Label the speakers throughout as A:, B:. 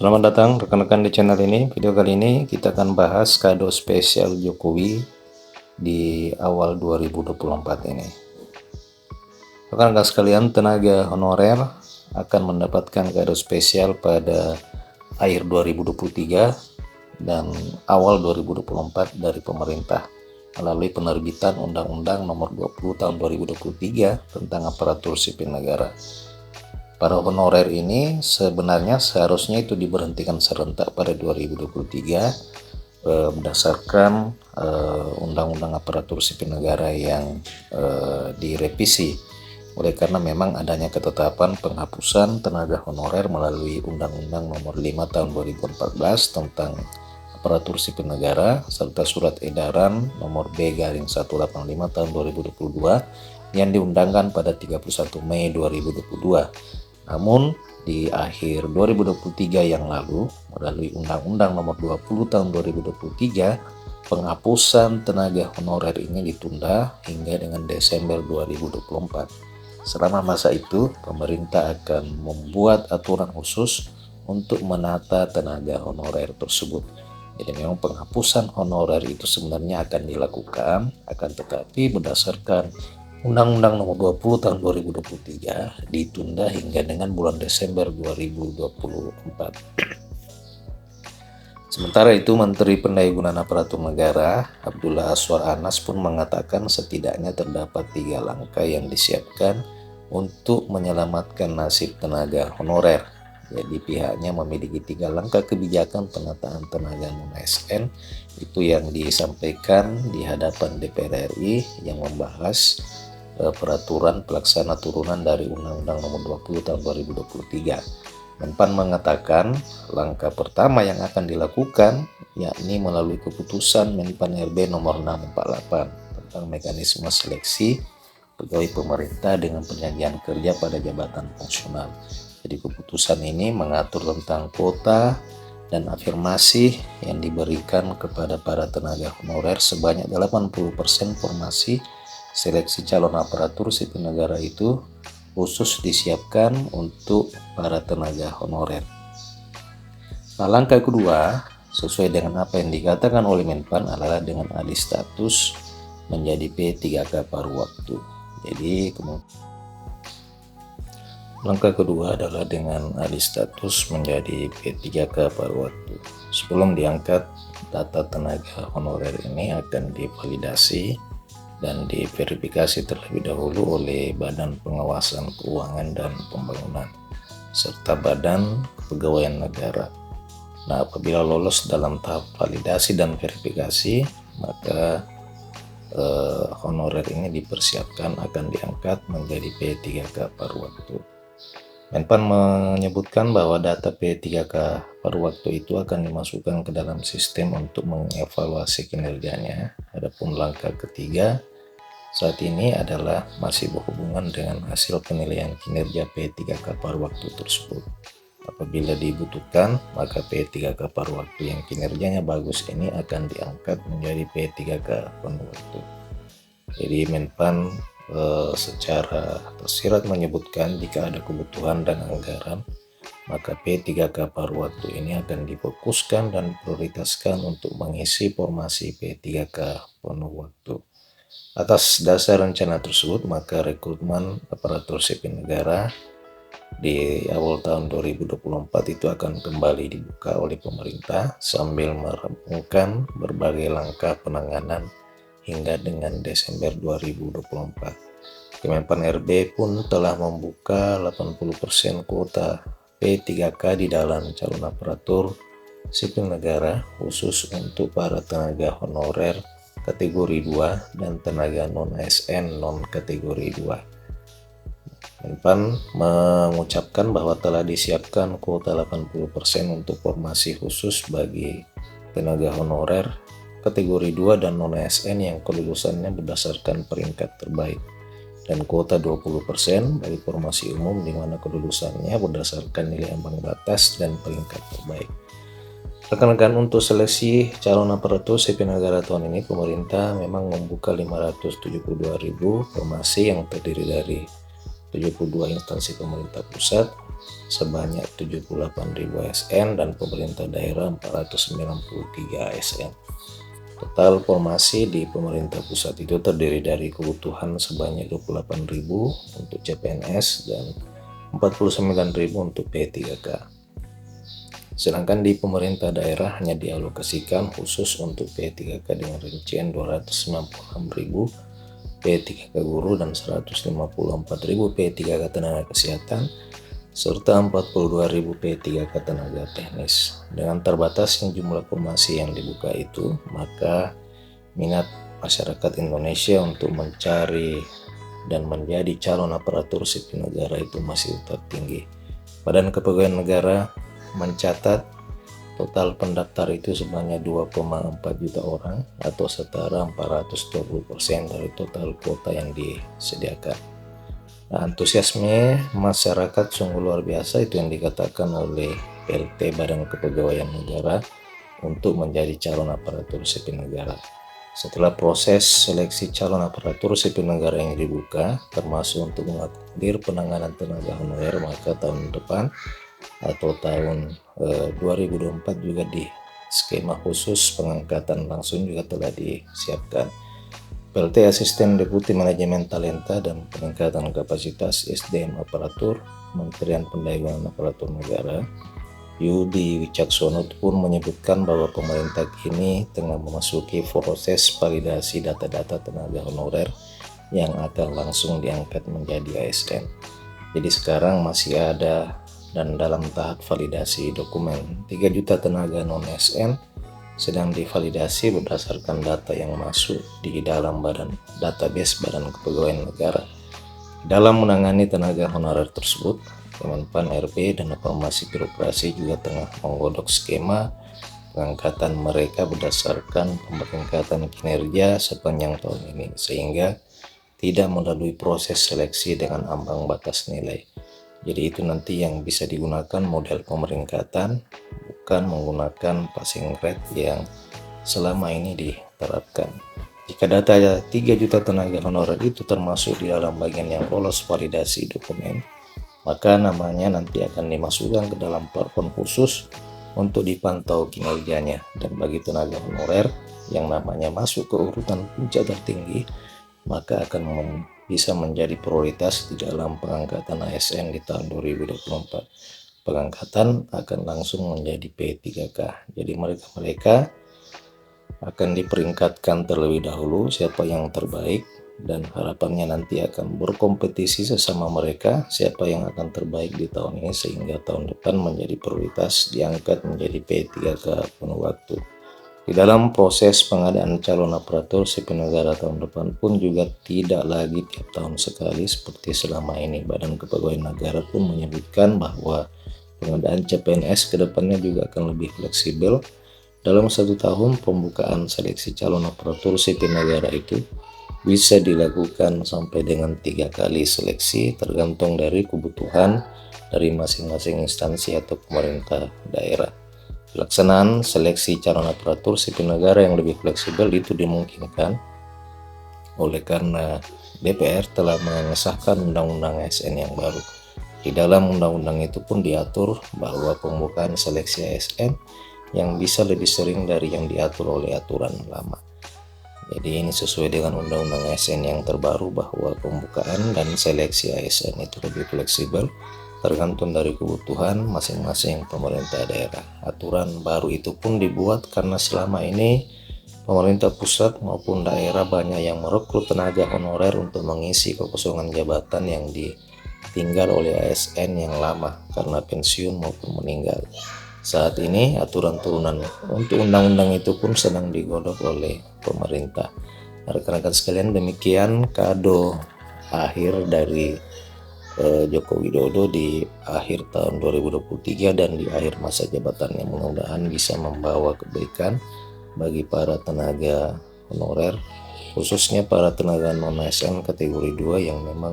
A: Selamat datang rekan-rekan di channel ini. Video kali ini kita akan bahas kado spesial Jokowi di awal 2024 ini. Rekan-rekan sekalian, tenaga honorer akan mendapatkan kado spesial pada akhir 2023 dan awal 2024 dari pemerintah melalui penerbitan Undang-Undang Nomor 20 Tahun 2023 tentang Aparatur Sipil Negara. Para honorer ini sebenarnya seharusnya itu diberhentikan serentak pada 2023 berdasarkan Undang-Undang Aparatur Sipil Negara yang direvisi. Oleh karena memang adanya ketetapan penghapusan tenaga honorer melalui Undang-Undang Nomor 5 Tahun 2014 tentang Aparatur Sipil Negara serta Surat Edaran Nomor B/185 Tahun 2022 yang diundangkan pada 31 Mei 2022. Namun di akhir 2023 yang lalu melalui Undang-Undang Nomor 20 Tahun 2023 penghapusan tenaga honorer ini ditunda hingga dengan Desember 2024. Selama masa itu pemerintah akan membuat aturan khusus untuk menata tenaga honorer tersebut. Jadi memang penghapusan honorer itu sebenarnya akan dilakukan, akan tetapi berdasarkan Undang-Undang Nomor 20 Tahun 2023 ditunda hingga dengan bulan Desember 2024. Sementara itu, Menteri Pendayagunaan Aparatur Negara Abdullah Azwar Anas pun mengatakan setidaknya terdapat 3 langkah yang disiapkan untuk menyelamatkan nasib tenaga honorer. Jadi pihaknya memiliki 3 langkah kebijakan penataan tenaga non-ASN itu yang disampaikan di hadapan DPR RI yang membahas peraturan pelaksana turunan dari Undang-Undang Nomor 20 Tahun 2023. Menpan mengatakan langkah pertama yang akan dilakukan yakni melalui keputusan Menpan RB Nomor 648 tentang mekanisme seleksi pegawai pemerintah dengan perjanjian kerja pada jabatan fungsional. Jadi keputusan ini mengatur tentang kuota dan afirmasi yang diberikan kepada para tenaga honorer sebanyak 80% formasi seleksi calon aparatur sipil negara itu khusus disiapkan untuk para tenaga honorer. Nah, langkah kedua sesuai dengan apa yang dikatakan oleh Menpan adalah dengan alih status menjadi P3K paruh waktu. Jadi langkah kedua adalah dengan alih status menjadi P3K paruh waktu. Sebelum diangkat, data tenaga honorer ini akan divalidasi dan diverifikasi terlebih dahulu oleh Badan Pengawasan Keuangan dan Pembangunan serta Badan Kepegawaian Negara. Nah, apabila lolos dalam tahap validasi dan verifikasi, maka honorer ini dipersiapkan akan diangkat menjadi P3K paruh waktu. Menpan menyebutkan bahwa data P3K paruh waktu itu akan dimasukkan ke dalam sistem untuk mengevaluasi kinerjanya. Adapun langkah ketiga saat ini adalah masih berhubungan dengan hasil penilaian kinerja P3K paruh waktu tersebut. Apabila dibutuhkan, maka P3K paruh waktu yang kinerjanya bagus ini akan diangkat menjadi P3K penuh waktu. Jadi Menpan secara tersirat menyebutkan jika ada kebutuhan dan anggaran, maka P3K paruh waktu ini akan difokuskan dan prioritaskan untuk mengisi formasi P3K penuh waktu. Atas dasar rencana tersebut, maka rekrutmen aparatur sipil negara di awal tahun 2024 itu akan kembali dibuka oleh pemerintah sambil merampungkan berbagai langkah penanganan hingga dengan Desember 2024. Kemenpan RB pun telah membuka 80% kuota P3K di dalam calon aparatur sipil negara khusus untuk para tenaga honorer kategori 2 dan tenaga non-ASN non kategori 2. Menpan mengucapkan bahwa telah disiapkan kuota 80% untuk formasi khusus bagi tenaga honorer kategori 2 dan non-ASN yang kelulusannya berdasarkan peringkat terbaik, dan kuota 20% bagi formasi umum di mana kelulusannya berdasarkan nilai ambang batas dan peringkat terbaik. Rekan-rekan, untuk seleksi calon aparatur sipil negara tahun ini pemerintah memang membuka 572.000 formasi yang terdiri dari 72 instansi pemerintah pusat, sebanyak 78.000 ASN dan pemerintah daerah 493 ASN. Total formasi di pemerintah pusat itu terdiri dari kebutuhan sebanyak 28.000 untuk CPNS dan 49.000 untuk P3K. Sedangkan di pemerintah daerah hanya dialokasikan khusus untuk P3K dengan rincian 296.000 P3K guru dan 154.000 P3K tenaga kesehatan serta 42.000 P3K tenaga teknis. Dengan terbatasnya jumlah formasi yang dibuka itu, maka minat masyarakat Indonesia untuk mencari dan menjadi calon aparatur sipil negara itu masih tetap tinggi. Badan Kepegawaian Negara mencatat total pendaftar itu sebanyak 2,4 juta orang atau setara 420% dari total kuota yang disediakan. Nah, antusiasme masyarakat sungguh luar biasa, itu yang dikatakan oleh PLT Badan Kepegawaian Negara untuk menjadi calon aparatur sipil negara. Setelah proses seleksi calon aparatur sipil negara yang dibuka, termasuk untuk mengakomodir penanganan tenaga honorer, maka tahun depan atau tahun 2024 juga di skema khusus pengangkatan langsung juga telah disiapkan. PLT Asisten Deputi Manajemen Talenta dan Peningkatan Kapasitas SDM Aparatur Kementerian Pendayagungan Aparatur Negara Yudi Wicaksono pun menyebutkan bahwa pemerintah kini tengah memasuki proses validasi data-data tenaga honorer yang akan langsung diangkat menjadi ASN. Jadi sekarang masih ada dan dalam tahap validasi dokumen 3 juta tenaga non-ASN sedang divalidasi berdasarkan data yang masuk di dalam database Badan Kepegawaian Negara. Dalam menangani tenaga honorer tersebut, Kemenpan RB dan Informasi Birokrasi juga tengah menggodok skema pengangkatan mereka berdasarkan peningkatan kinerja sepanjang tahun ini, sehingga tidak melalui proses seleksi dengan ambang batas nilai. Jadi itu nanti yang bisa digunakan model pemeringkatan, bukan menggunakan passing grade yang selama ini diterapkan. Jika data 3 juta tenaga honorer itu termasuk di dalam bagian yang lolos validasi dokumen, maka namanya nanti akan dimasukkan ke dalam platform khusus untuk dipantau kinerjanya. Dan bagi tenaga honorer yang namanya masuk ke urutan puncak tertinggi, maka akan bisa menjadi prioritas di dalam pengangkatan ASN di tahun 2024. Pengangkatan akan langsung menjadi P3K. Jadi mereka akan diperingkatkan terlebih dahulu siapa yang terbaik, dan harapannya nanti akan berkompetisi sesama mereka siapa yang akan terbaik di tahun ini, sehingga tahun depan menjadi prioritas diangkat menjadi P3K penuh waktu. Di dalam proses pengadaan calon aparatur sipil negara tahun depan pun juga tidak lagi tiap tahun sekali seperti selama ini. Badan Kepegawaian Negara pun menyebutkan bahwa pengadaan CPNS kedepannya juga akan lebih fleksibel. Dalam 1 tahun pembukaan seleksi calon aparatur sipil negara itu bisa dilakukan sampai dengan 3 kali seleksi tergantung dari kebutuhan dari masing-masing instansi atau pemerintah daerah. Pelaksanaan seleksi calon aparatur sipil negara yang lebih fleksibel itu dimungkinkan oleh karena DPR telah mengesahkan Undang-Undang ASN yang baru. Di dalam undang-undang itu pun diatur bahwa pembukaan seleksi ASN yang bisa lebih sering dari yang diatur oleh aturan lama. Jadi ini sesuai dengan Undang-Undang ASN yang terbaru bahwa pembukaan dan seleksi ASN itu lebih fleksibel tergantung dari kebutuhan masing-masing pemerintah daerah. Aturan baru itu pun dibuat karena selama ini pemerintah pusat maupun daerah banyak yang merekrut tenaga honorer untuk mengisi kekosongan jabatan yang ditinggal oleh ASN yang lama karena pensiun maupun meninggal. Saat ini aturan turunan untuk undang-undang itu pun sedang digodok oleh pemerintah. Rekan-rekan sekalian, demikian kado akhir dari Joko Widodo di akhir tahun 2023 dan di akhir masa jabatannya. Mudah-mudahan bisa membawa kebaikan bagi para tenaga honorer, khususnya para tenaga non-ASN kategori 2 yang memang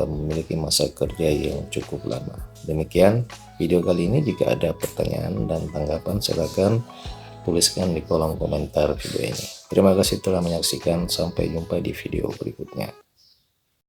A: memiliki masa kerja yang cukup lama. Demikian video kali ini. Jika ada pertanyaan dan tanggapan, silakan tuliskan di kolom komentar video ini. Terima kasih telah menyaksikan. Sampai jumpa di video berikutnya.